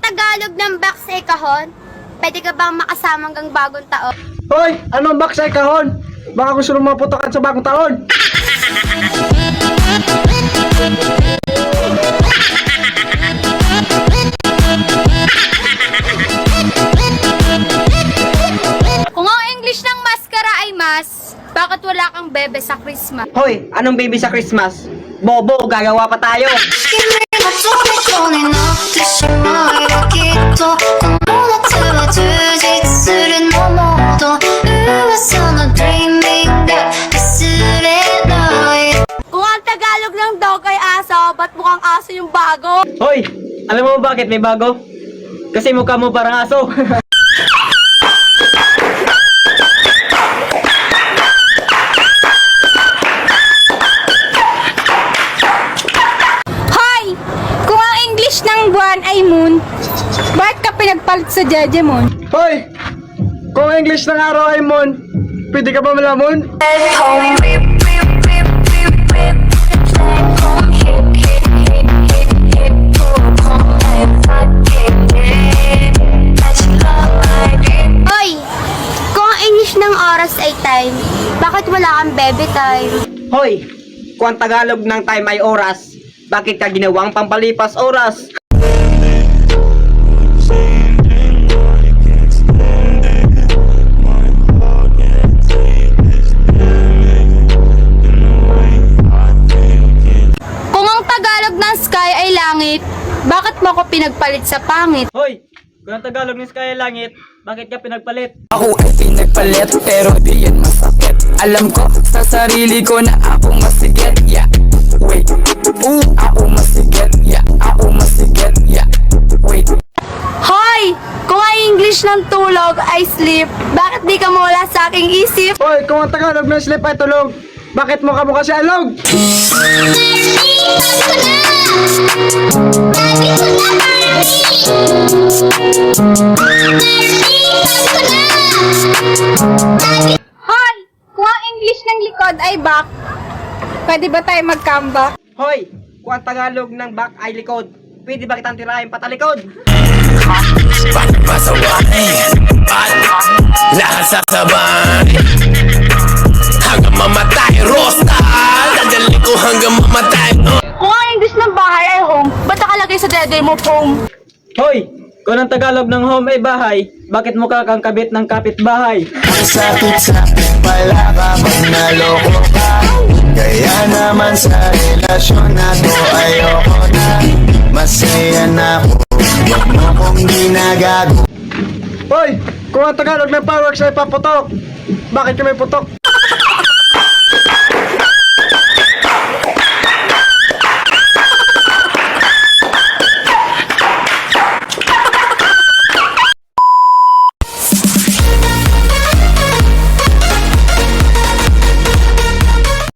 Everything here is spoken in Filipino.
Tagalog ng box ay kahon? Pwede ka bang makasama hanggang bagong taon? Hoy, anong box ay kahon? Baka gusto mong maputokan sa bagong taon. Kung ang English ng maskara ay mas, bakit wala kang bebe sa Christmas? Hoy, anong baby sa Christmas? Bobo, gagawa pa tayo. Kung ang Tagalog ng dog ay aso, ba't mukhang aso yung bago? Hoy, alam mo bakit may bago? Kasi mukha mo parang aso. Hoy! Kung ang English ng buwan ay moon, bakit ka pinagpalit sa Jejemon? Hoy, kung English ng araw ay moon, pwede ka ba malamon? Hoy! Kung ang English ng oras ay time, bakit wala kang bebe time? Hoy, kung ang Tagalog ng time ay oras, bakit ka ginawang pampalipas oras? Kung ang Tagalog ng sky ay langit, bakit mo ako pinagpalit sa pangit? Hoy, kung ang Tagalog ng sky ay langit, bakit ka pinagpalit? Ako ay pinagpalit pero di yan masakit. Alam ko sa sarili ko na ako masigit. Yeah, wait. Ooh, ako masigit. Yeah, ako masigit. Yeah, wait. Hoy! Kung ang English ng tulog ay sleep, bakit di ka mawala sa aking isip? Hoy, kung ang Tagalog ng sleep ay tulog, bakit mukha mo kasi alog? Hoy! Kung ang English ng likod ay back, pwede ba tayo mag-comeback? Hoy, kung ang Tagalog ng back ay likod, pwede ba kitang tirahin patalikod? Pasawain at lahat sasabay hanggang mamatay. Rosta, dadali ko hanggang mamatay. Kung ang English ng bahay ay home, ba't nakalagay sa dede mo home? Hoy, kung ang Tagalog ng home ay bahay, bakit mukha kang kabit ng kapitbahay? Ang sakit-sakit pala kapag naloko ka. Kaya naman sa relasyon na to ayoko na. Masaya na ako, huwag mo kong ginagago. Hoy, kung ang Tagalog ng fireworks ay paputok, bakit ka may putok?